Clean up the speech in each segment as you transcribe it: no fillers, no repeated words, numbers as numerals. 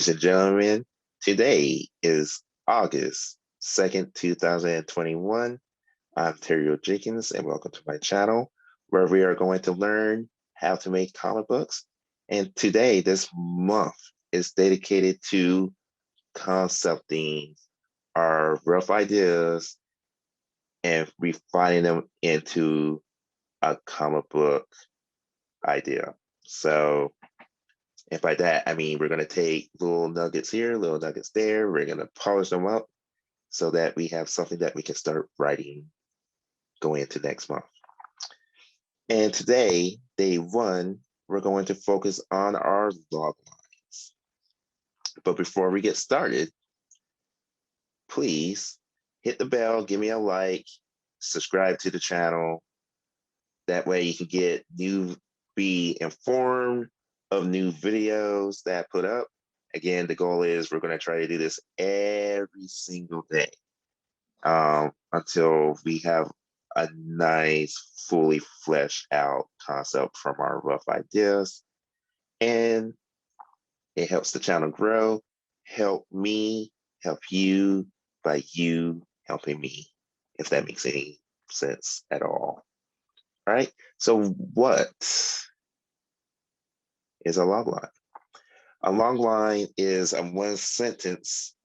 Ladies and gentlemen, today is August 2nd, 2021. I'm Terry Jenkins, and welcome to my channel, where we are going to learn how to make comic books. And today, this month, is dedicated to concepting our rough ideas and refining them into a comic book idea. So, and by that, I mean we're going to take little nuggets here, little nuggets there. We're going to polish them up so that we have something that we can start writing going into next month. And today, day one, we're going to focus on our log lines. But before we get started, please hit the bell, give me a like, subscribe to the channel. That way you can be informed of new videos that I put up. Again, the goal is we're going to try to do this every single day until we have a nice, fully fleshed out concept from our rough ideas. And it helps the channel grow, help me, help you by you helping me, if that makes any sense at all. All right, so what is a log line? A log line is a one-sentence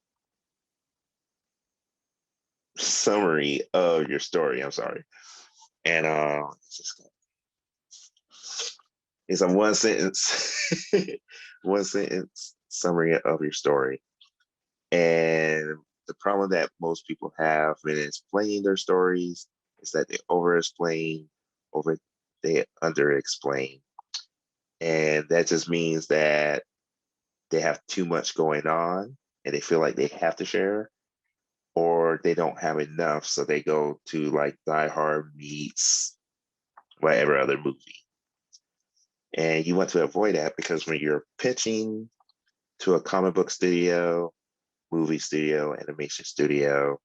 summary of your story. I'm sorry. And it's a one sentence summary of your story. And the problem that most people have when explaining their stories is that they over-explain, they under-explain. And that just means that they have too much going on and they feel like they have to share, or they don't have enough, so they go to like Die Hard meets whatever other movie. And you want to avoid that because when you're pitching to a comic book studio, movie studio, animation studio,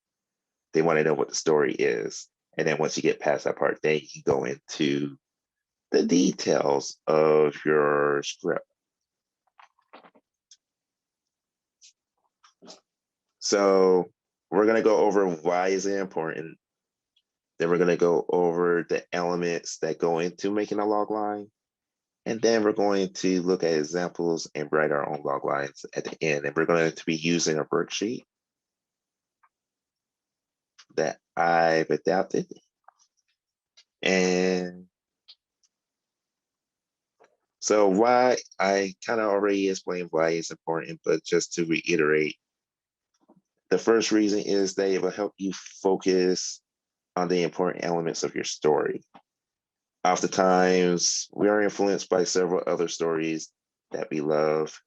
they want to know what the story is. And then once you get past that part, then you go into the details of your script. So we're going to go over why is it important. Then we're going to go over the elements that go into making a log line. And then we're going to look at examples and write our own log lines at the end. And we're going to be using a worksheet that I've adapted. And so why, I kind of already explained why it's important, but just to reiterate, the first reason is that it will help you focus on the important elements of your story. Oftentimes, we are influenced by several other stories that we love.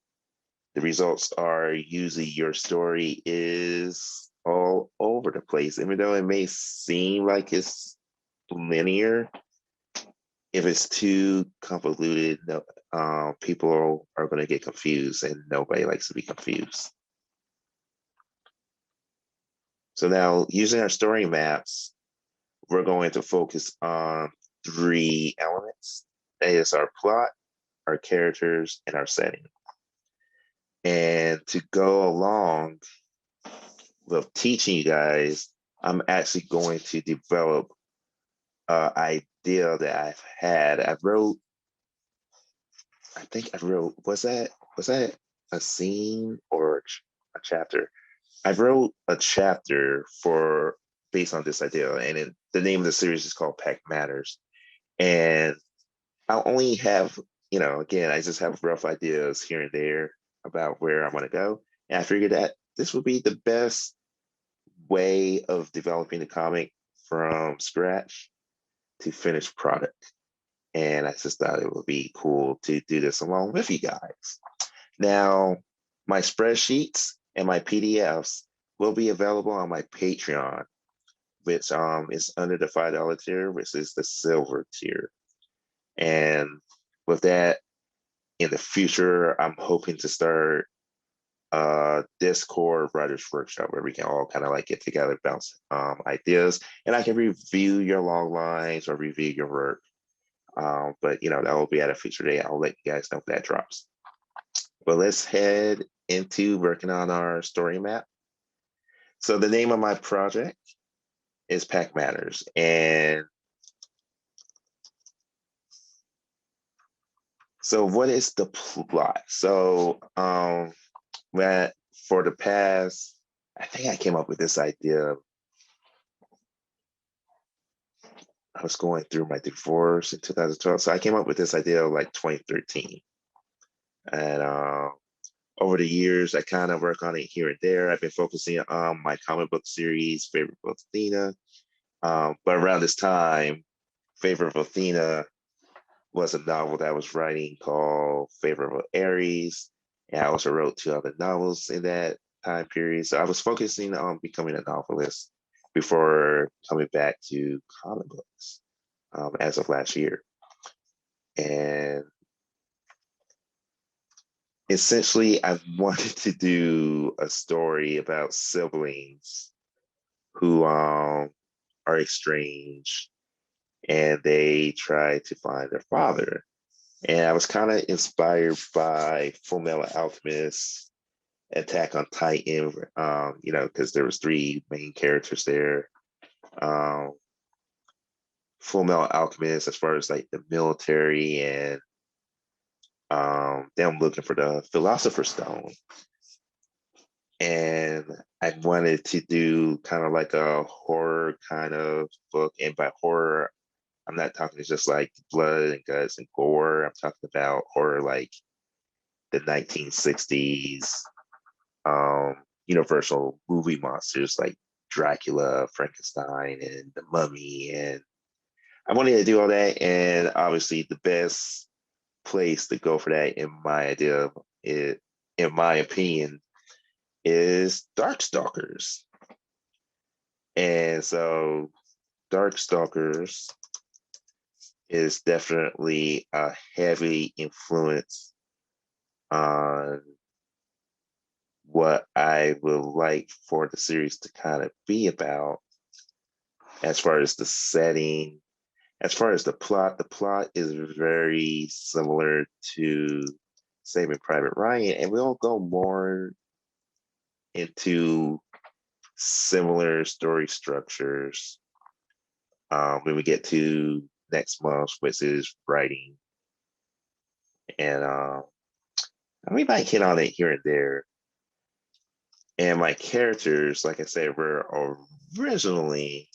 The results are usually your story is all over the place, even though it may seem like it's linear. If it's too convoluted, people are going to get confused, and nobody likes to be confused. So now, using our story maps, we're going to focus on 3 elements. That is our plot, our characters, and our setting. And to go along with teaching you guys, I'm actually going to develop an idea that I've had. I think I wrote, was that a scene or a chapter? I wrote a chapter based on this idea, and the name of the series is called Pack Matters. And I'll only have, again, I just have rough ideas here and there about where I want to go. And I figured that this would be the best way of developing the comic from scratch to finished product. And I just thought it would be cool to do this along with you guys. Now, my spreadsheets and my PDFs will be available on my Patreon, which is under the $5 tier, which is the silver tier. And with that, in the future, I'm hoping to start a Discord writers workshop where we can all kind of like get together, bounce ideas, and I can review your log lines or review your work. But that will be at a future date. I'll let you guys know if that drops. But let's head into working on our story map. So the name of my project is Pack Matters. And so what is the plot? So that for the past, I think I came up with this idea. I was going through my divorce in 2012. So I came up with this idea like 2013. And over the years, I kind of work on it here and there. I've been focusing on my comic book series, Favorite of Athena. But around this time, Favorite of Athena was a novel that I was writing called Favorite of Aries. And I also wrote 2 other novels in that time period. So I was focusing on becoming a novelist before coming back to comic books as of last year. And essentially, I wanted to do a story about siblings who are estranged and they try to find their father. And I was kind of inspired by Full Metal Alchemist, Attack on Titan, because there was 3 main characters there. Full Metal Alchemist, as far as like the military and them looking for the Philosopher's Stone. And I wanted to do kind of like a horror kind of book. And by horror, I'm not talking just like blood and guts and gore. I'm talking about horror like the 1960s Universal movie monsters like Dracula, Frankenstein, and the Mummy. And I wanted to do all that. And obviously, the best place to go for that, in my opinion, is Darkstalkers. And so Darkstalkers is definitely a heavy influence on what I would like for the series to kind of be about, as far as the setting, as far as the plot is very similar to Saving Private Ryan, and we'll go more into similar story structures when we get to next month, which is writing. And we might hit on it here and there. And my characters, like I said, were originally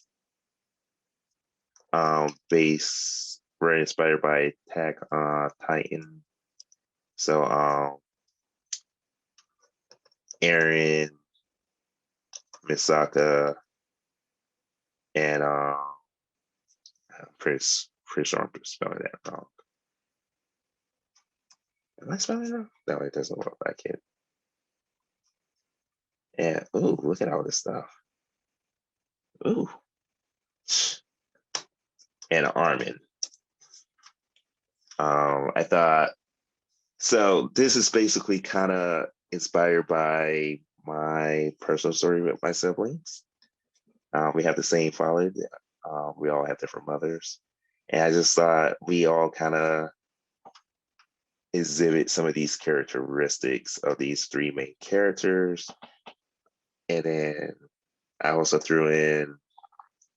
were inspired by Attack on Titan. So Eren, Misaka, and I'm pretty sure I'm spelling that wrong. Am I spelling it wrong? No, it doesn't look like it. And ooh, look at all this stuff. Ooh. And Armin. I thought, so this is basically kind of inspired by my personal story with my siblings. We have the same father. We all have different mothers. And I just thought we all kind of exhibit some of these characteristics of these 3 main characters. And then I also threw in,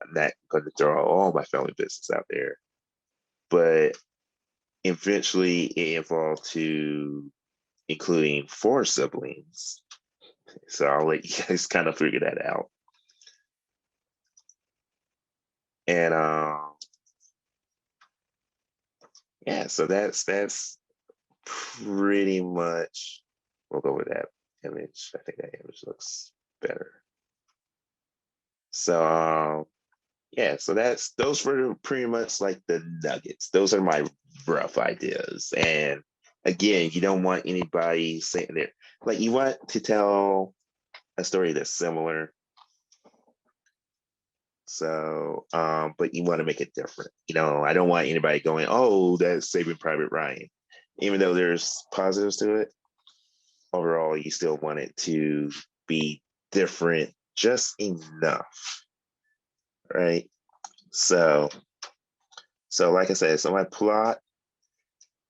I'm not going to throw all my family business out there, but eventually it evolved to including 4 siblings. So I'll let you guys kind of figure that out. And yeah, so that's pretty much, we'll go with that image. I think that image looks better. So yeah, so those were pretty much like the nuggets. Those are my rough ideas. And again, you don't want anybody saying there, like, you want to tell a story that's similar. So, but you want to make it different. I don't want anybody going, "Oh, that's Saving Private Ryan," even though there's positives to it. Overall, you still want it to be different just enough, right? So like I said, so my plot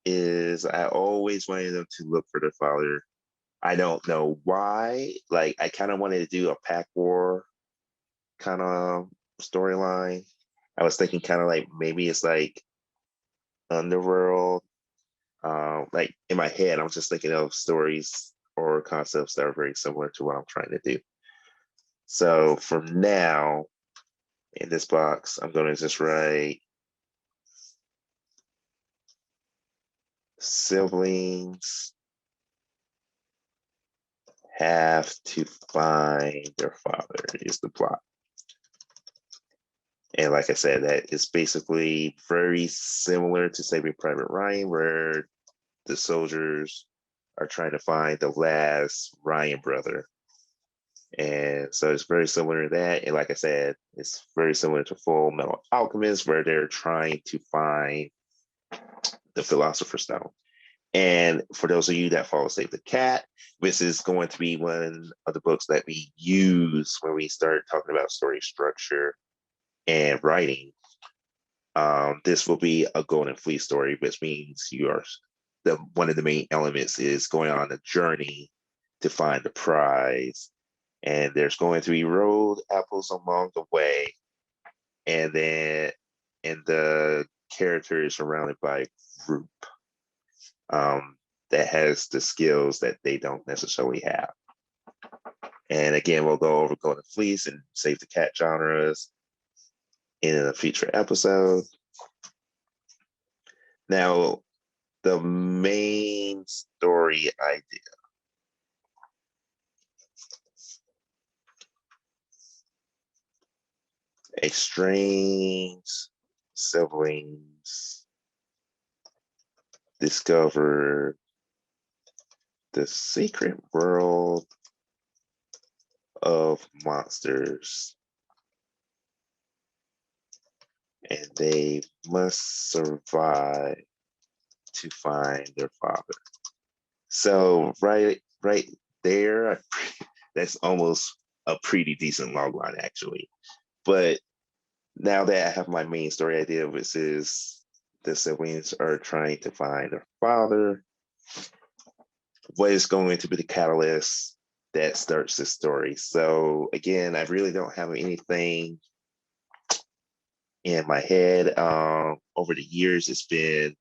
is I always wanted them to look for their father. I don't know why. Like, I kind of wanted to do a pack war kind of storyline. I was thinking kind of like maybe it's like Underworld. Like in my head, I was just thinking of stories or concepts that are very similar to what I'm trying to do. So for now, in this box, I'm going to just write siblings have to find their father is the plot. And like I said, that is basically very similar to Saving Private Ryan, where the soldiers are trying to find the last Ryan brother. And so it's very similar to that. And like I said, it's very similar to Full Metal Alchemist, where they're trying to find the Philosopher's Stone. And for those of you that follow Save the Cat, this is going to be one of the books that we use when we start talking about story structure and writing. This will be a Golden Fleece story, which means you are one of the main elements is going on a journey to find the prize. And there's going to be road apples along the way. And the character is surrounded by a group that has the skills that they don't necessarily have. And again, we'll go over Golden Fleece and Save the Cat genres in a future episode. Now, the main story idea. Estranged siblings discover the secret world of monsters, and they must survive to find their father. So right there, that's almost a pretty decent logline actually. But now that I have my main story idea, which is the siblings are trying to find their father, what is going to be the catalyst that starts this story? So again, I really don't have anything in my head. Over the years, it's been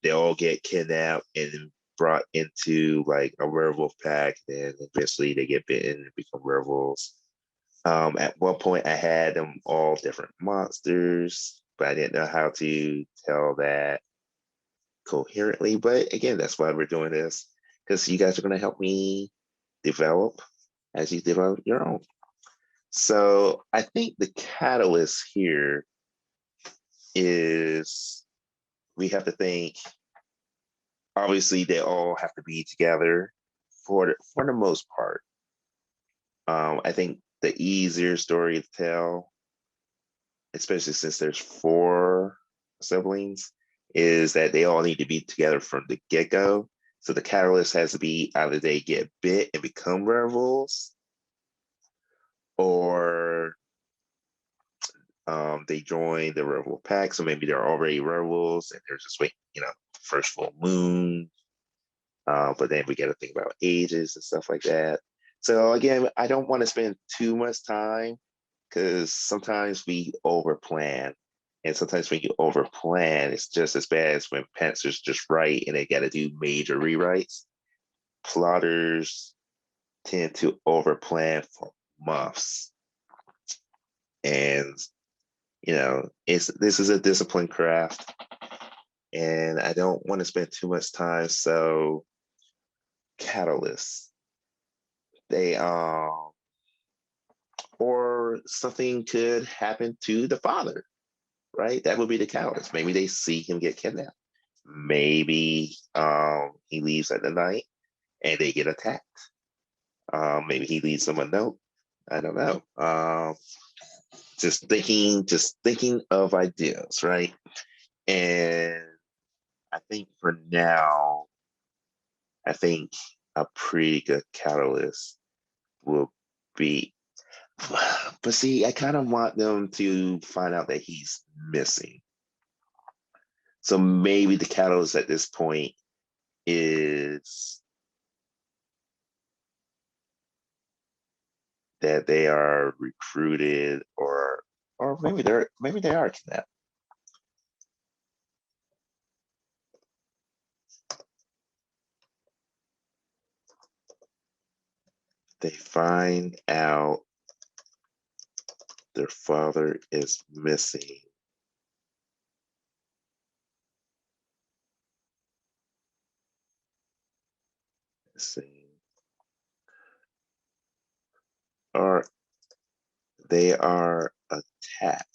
they all get kidnapped and brought into like a werewolf pack, and eventually they get bitten and become werewolves. At one point, I had them all different monsters, but I didn't know how to tell that coherently. But again, that's why we're doing this, because you guys are going to help me develop as you develop your own. So I think the catalyst here is we have to think, obviously, they all have to be together for the most part. I think the easier story to tell, especially since there's 4 siblings, is that they all need to be together from the get-go. So the catalyst has to be either they get bit and become werewolves, or they join the werewolf pack. So maybe they're already werewolves and they're just waiting, first full moon. But then we got to think about ages and stuff like that. So again, I don't want to spend too much time, because sometimes we overplan. And sometimes when you overplan, it's just as bad as when pantsers just write and they got to do major rewrites. Plotters tend to overplan for months. And, this is a disciplined craft. And I don't want to spend too much time. So catalysts, they or something could happen to the father, right? That would be the catalyst. Maybe they see him get kidnapped. Maybe he leaves at the night and they get attacked. Maybe he leaves them a note. I don't know. Just thinking of ideas, right? And I think for now, I think a pretty good catalyst will be, but see, I kind of want them to find out that he's missing. So maybe the catalyst at this point is that they are recruited, or maybe they are kidnapped. They find out their father is missing. Or they are attacked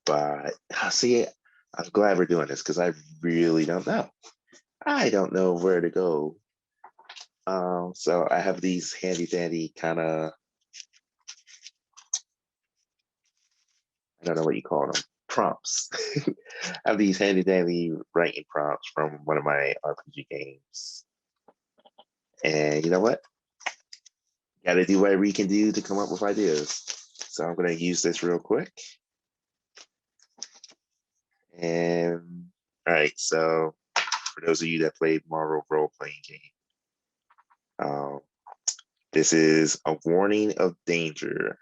by. See, I'm glad we're doing this because I really don't know. I don't know where to go. So I have these handy dandy kind of, I don't know what you call them, prompts. I have these handy dandy writing prompts from one of my RPG games. And you know what? Got to do whatever you can do to come up with ideas. So I'm going to use this real quick. And all right, so for those of you that played Marvel role-playing game, this is a warning of danger.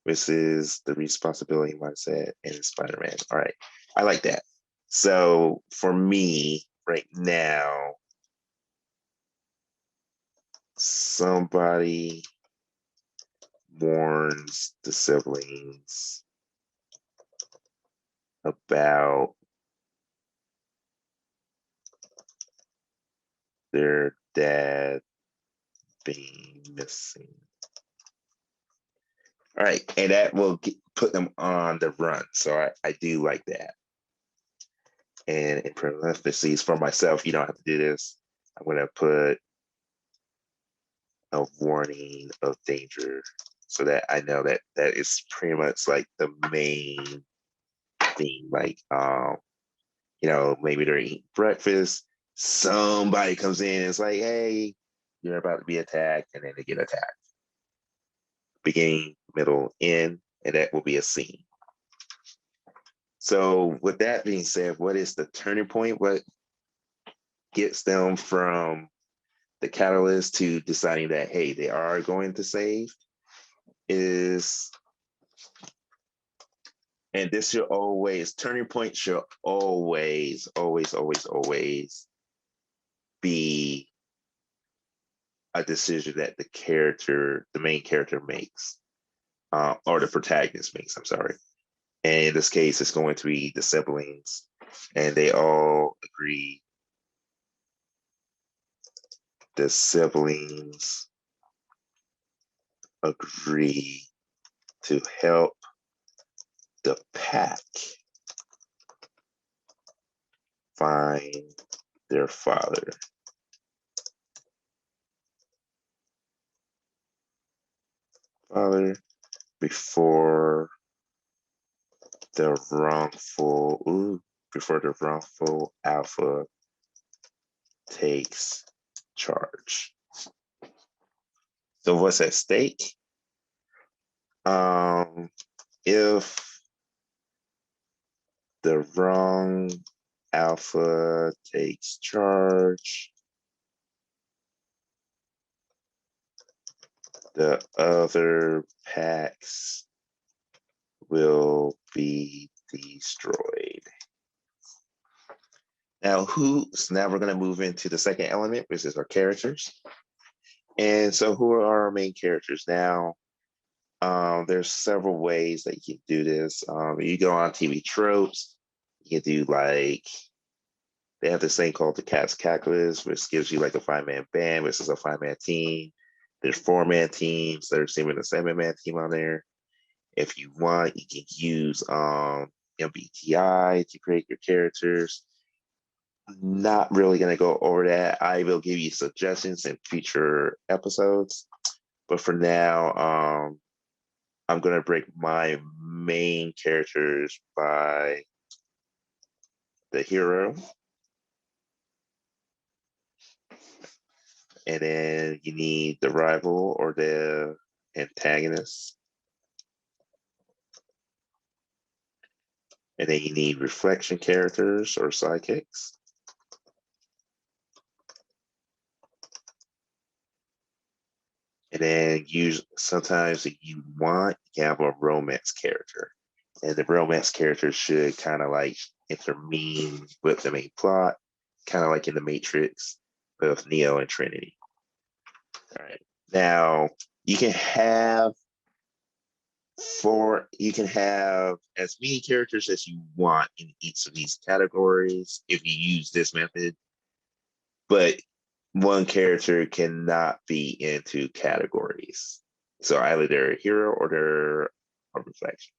This is the responsibility mindset in Spider-Man. All right, I like that. So for me right now, somebody warns the siblings about their dad being missing. All right, and that will put them on the run. So I do like that. And in parentheses for myself, you don't have to do this. I'm going to put a warning of danger so that I know that that is pretty much like the main thing. Like, maybe they're eating breakfast. Somebody comes in and it's like, hey, you're about to be attacked, and then they get attacked. Beginning, middle, end, and that will be a scene. So with that being said, what is the turning point? What gets them from the catalyst to deciding that, hey, they are going to save is, and this should always, turning point should always, always, always, always be a decision that the main character makes, or the protagonist makes, I'm sorry. And in this case, it's going to be the siblings, and they all agree. The siblings agree to help the pack find their father. Before the wrongful alpha takes charge. So what's at stake? If the wrong alpha takes charge, the other packs will be destroyed. Now, now we're going to move into the second element, which is our characters. And so who are our main characters? Now, there's several ways that you can do this. You go on TV tropes, you can do like, they have this thing called the Cat's Calculus, which gives you like a 5-man band versus a 5-man team. There's 4-man teams. There's even a 7-man team on there. If you want, you can use MBTI to create your characters. I'm not really going to go over that. I will give you suggestions in future episodes. But for now, I'm going to break my main characters by the hero. And then you need the rival or the antagonist. And then you need reflection characters or sidekicks. And then sometimes if you want, you can have a romance character. And the romance character should kind of like intermene with the main plot, kind of like in the Matrix with Neo and Trinity. All right. Now you can have as many characters as you want in each of these categories if you use this method, but one character cannot be into categories. So either they're a hero or they're a reflection.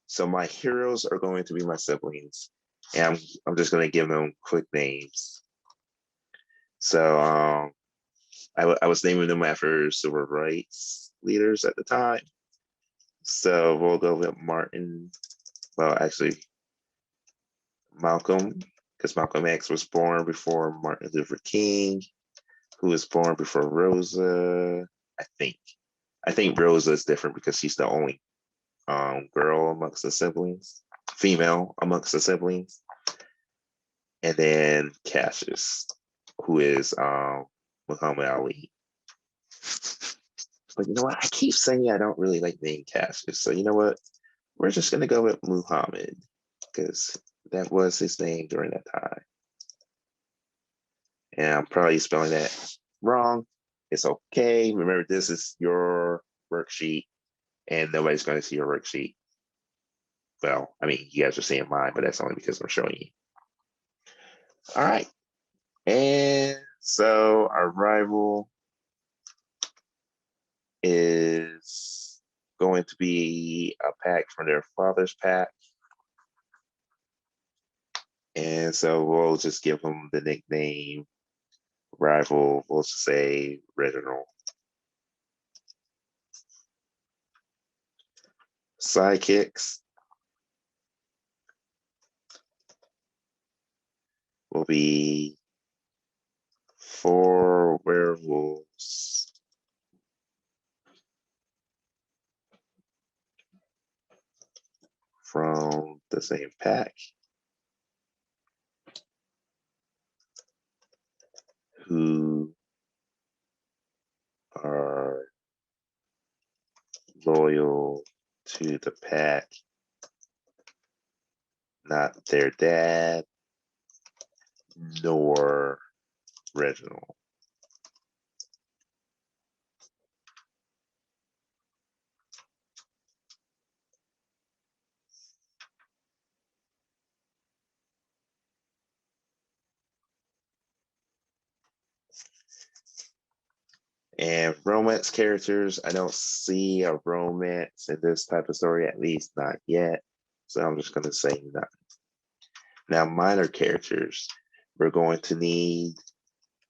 So my heroes are going to be my siblings, and I'm just going to give them quick names. So I was naming them after civil rights leaders at the time. So we'll go with Martin. Well, actually, Malcolm, because Malcolm X was born before Martin Luther King, who was born before Rosa. I think Rosa is different because she's the only girl amongst the siblings, female amongst the siblings. And then Cassius, who is Muhammad Ali. But you know what? I keep saying I don't really like name Cassius. So you know what? We're just gonna go with Muhammad because that was his name during that time. And I'm probably spelling that wrong. It's okay. Remember, this is your worksheet, and nobody's going to see your worksheet. Well, I mean, you guys are seeing mine, but that's only because I'm showing you. All right. And so our rival is going to be a pack from their father's pack. And so we'll just give them the nickname rival. We'll say Reginald. Sidekicks will be 4 werewolves from the same pack who are loyal to the pack, not their dad, nor Reginald. And romance characters, I don't see a romance in this type of story, at least not yet. So I'm just going to say nothing. Now, minor characters, we're going to need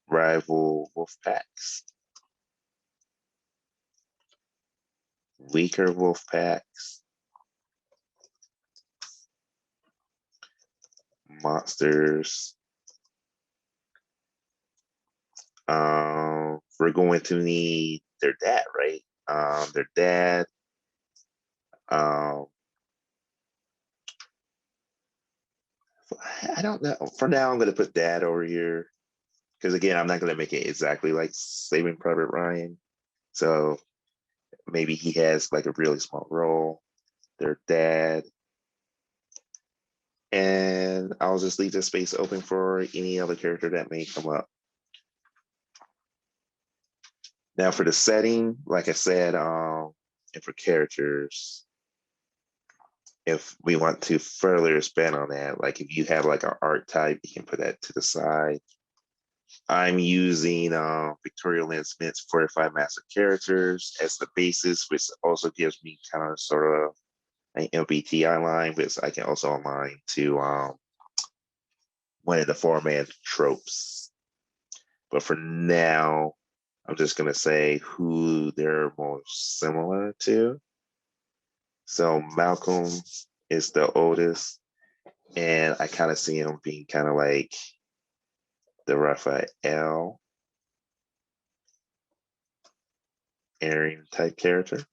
rival wolf packs. Weaker wolf packs. Monsters. We're going to need their dad, right? Their dad. I don't know. For now, I'm going to put dad over here because again, I'm not going to make it exactly like Saving Private Ryan. So maybe he has like a really small role. Their dad. And I'll just leave this space open for any other character that may come up. Now for the setting, like I said, and for characters, if we want to further expand on that, like if you have like an archetype, you can put that to the side. I'm using Victoria Lynn Smith's 45 Master Characters as the basis, which also gives me kind of sort of an MBTI line, which I can also align to one of the 4-man tropes. But for now, I'm just going to say who they're most similar to. So Malcolm is the oldest, and I kind of see him being kind of like the Raphael Aaron type character.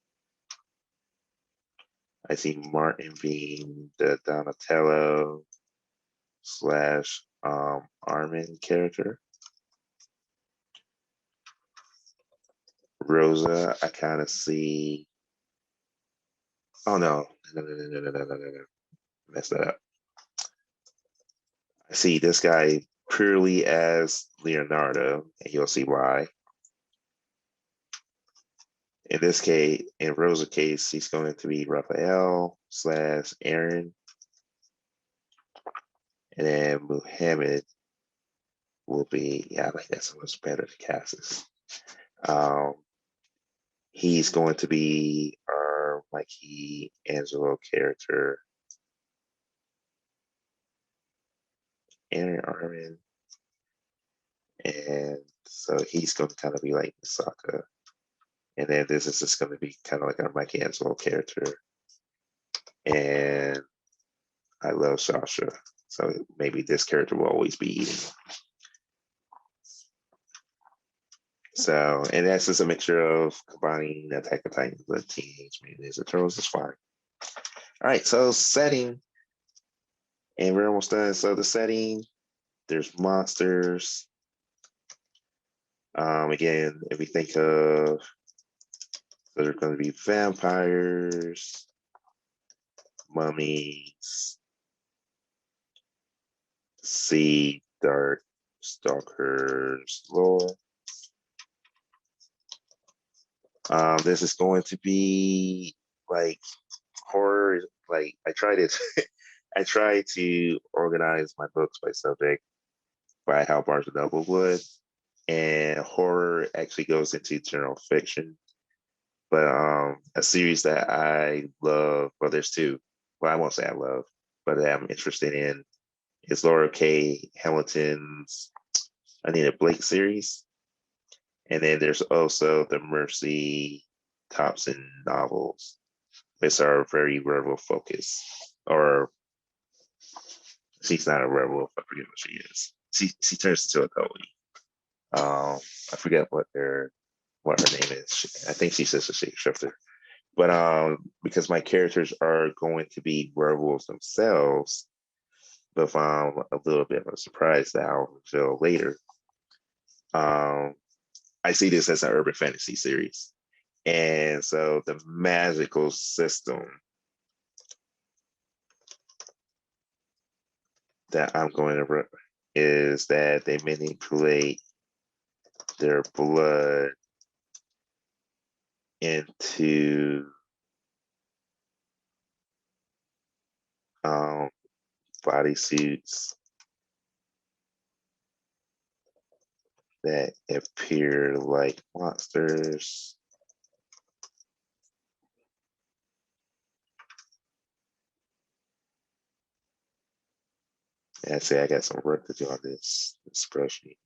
I see Martin being the Donatello slash Armin character. Rosa, I kind of see. Oh no, messed that up. I see this guy purely as Leonardo, and you'll see why. In this case, in Rosa's case, he's going to be Raphael / Aaron, and then Muhammad will be. Yeah, I like that so much better. The Cassis. He's going to be our Mikey Angelo character. Aaron Armin. And so he's going to kind of be like Misaka. And then this is just going to be kind of like our Michelangelo character. And I love Sasha. So maybe this character will always be eating. So, and that's just a mixture of combining Attack of Titans with Teenage Mutant Ninja Turtles is fine. All right, so setting. And we're almost done. So the setting, there's monsters. Again, if we think of, so there's going to be vampires, mummies, sea, dark, stalkers, lore. This is going to be like horror. Like I try to organize my books by subject by how Barnes and Noble would, and horror actually goes into general fiction. But a series that I love, well, there's two. Well, I won't say I love, but that I'm interested in is Laura K. Hamilton's Anita Blake series. And then there's also the Mercy Thompson novels, which are very werewolf focused. Or she's not a werewolf, I forget what she is. She turns into a Cody. I forget what her name is. I think she's just a shapeshifter. But because my characters are going to be werewolves themselves, but a little bit of a surprise that I'll reveal later. I see this as an urban fantasy series. And so the magical system that I'm going to is that they manipulate their blood into bodysuits that appear like monsters. Actually, I got some work to do on this spreadsheet.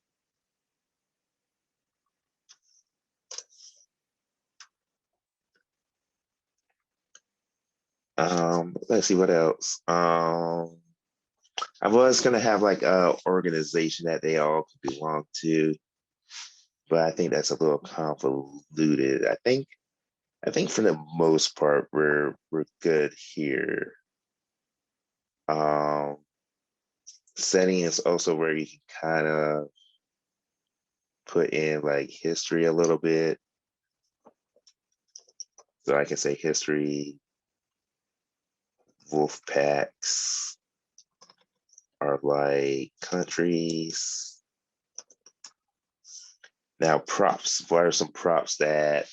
Let's see what else. I was gonna have like a organization that they all could belong to, but I think that's a little convoluted. I think for the most part we're good here. Setting is also where you can kind of put in like history a little bit. So I can say history, wolf packs are like countries. Now props, what are some props that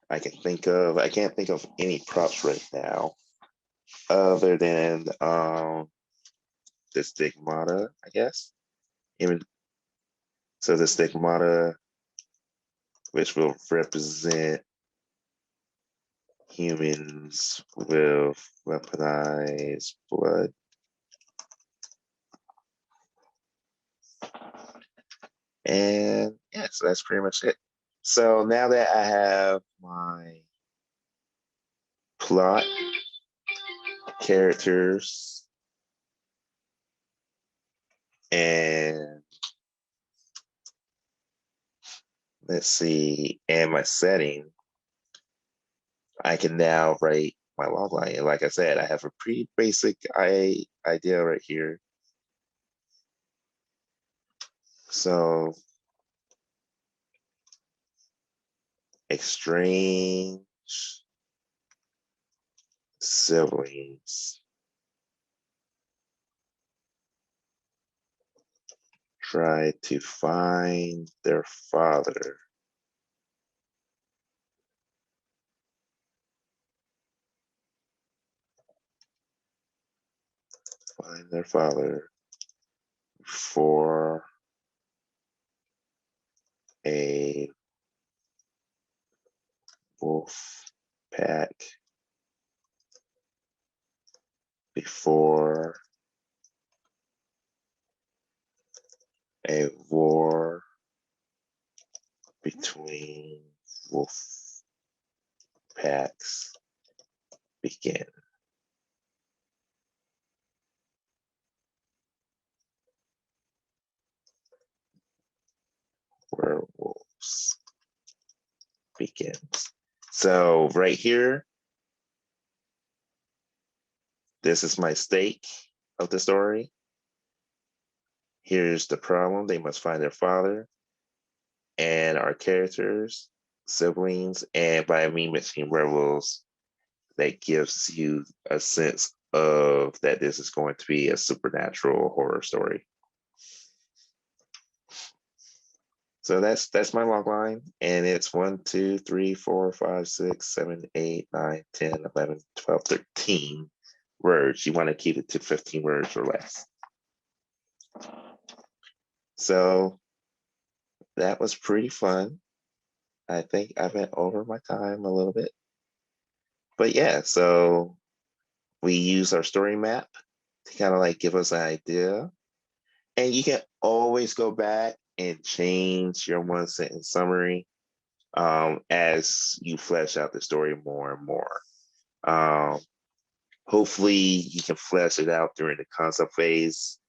I can think of? I can't think of any props right now other than the stigmata, I guess. Even so the stigmata, which will represent humans with weaponized blood. And yeah, so that's pretty much it. So now that I have my plot, characters, and let's see, and my setting, I can now write my logline. And like I said, I have a pretty basic idea right here. So Strange siblings try to find their father. Find their father for a wolf pack before a war between wolf packs begin. Werewolves begins. So right here, this is my stake of the story. Here's the problem. They must find their father and our characters, siblings, and by me mentioning werewolves, that gives you a sense of that this is going to be a supernatural horror story. So that's my log line, and it's 1, 2, 3, 4, 5, 6, 7, 8, 9, 10, 11, 12, 13 words. You want to keep it to 15 words or less. So that was pretty fun. I think I went over my time a little bit. But yeah, so we use our story map to kind of like give us an idea. And you can always go back and change your one sentence summary as you flesh out the story more and more. Hopefully you can flesh it out during the concept phase,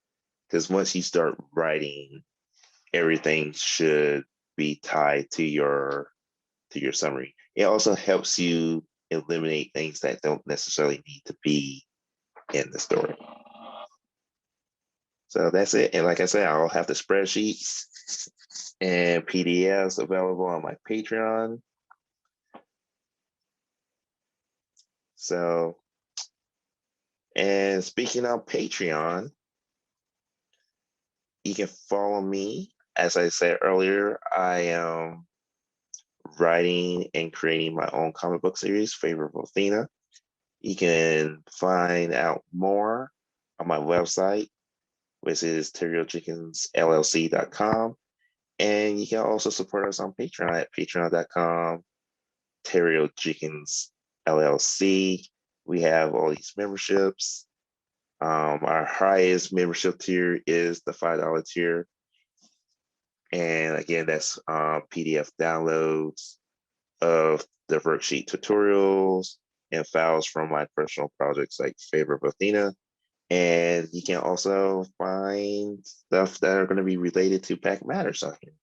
because once you start writing, everything should be tied to your summary. It also helps you eliminate things that don't necessarily need to be in the story. So that's it. And like I said, I'll have the spreadsheets and PDFs available on my Patreon. So, and speaking of Patreon, you can follow me. As I said earlier, I am writing and creating my own comic book series, Favor of Athena. You can find out more on my website, which is terriojickinsllc.com. And you can also support us on Patreon at patreon.com, terriojickinsllc. We have all these memberships. Our highest membership tier is the $5 tier. And again, that's PDF downloads of the worksheet tutorials and files from my personal projects like Favor of Athena. And you can also find stuff that are going to be related to Pack Matters on here.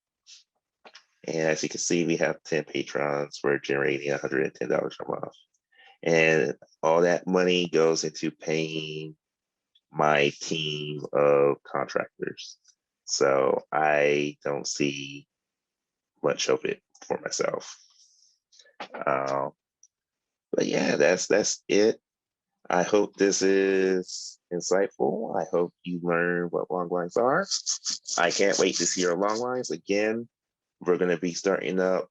And as you can see, we have 10 patrons. We're generating $110 a month. And all that money goes into paying my team of contractors. So I don't see much of it for myself. But yeah, that's it. I hope this is insightful. I hope you learn what long lines are. I can't wait to see your long lines. Again, we're going to be starting up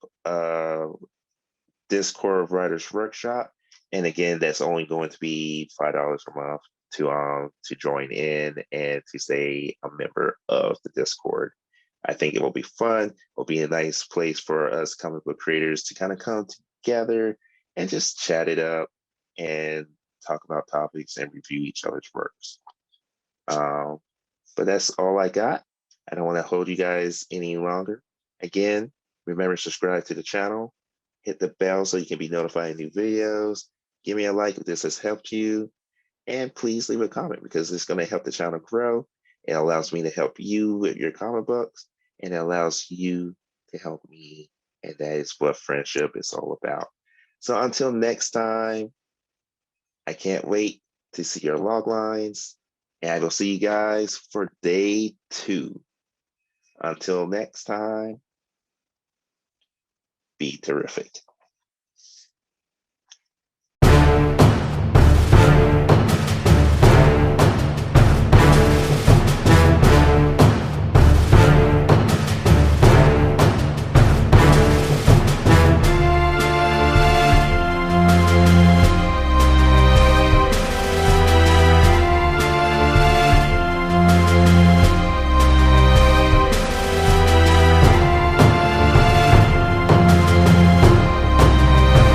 Discord Writers Workshop. And again, that's only going to be $5 a month to join in and to stay a member of the Discord. I think it will be fun. It'll be a nice place for us comic book creators to kind of come together and just chat it up and talk about topics and review each other's works. But that's all I got. I don't want to hold you guys any longer. Again, remember to subscribe to the channel, hit the bell so you can be notified of new videos. Give me a like if this has helped you, and please leave a comment because it's going to help the channel grow. It allows me to help you with your comic books, and it allows you to help me, and that is what friendship is all about. So until next time, I can't wait to see your log lines, and I will see you guys for day 2. Until next time, be terrific.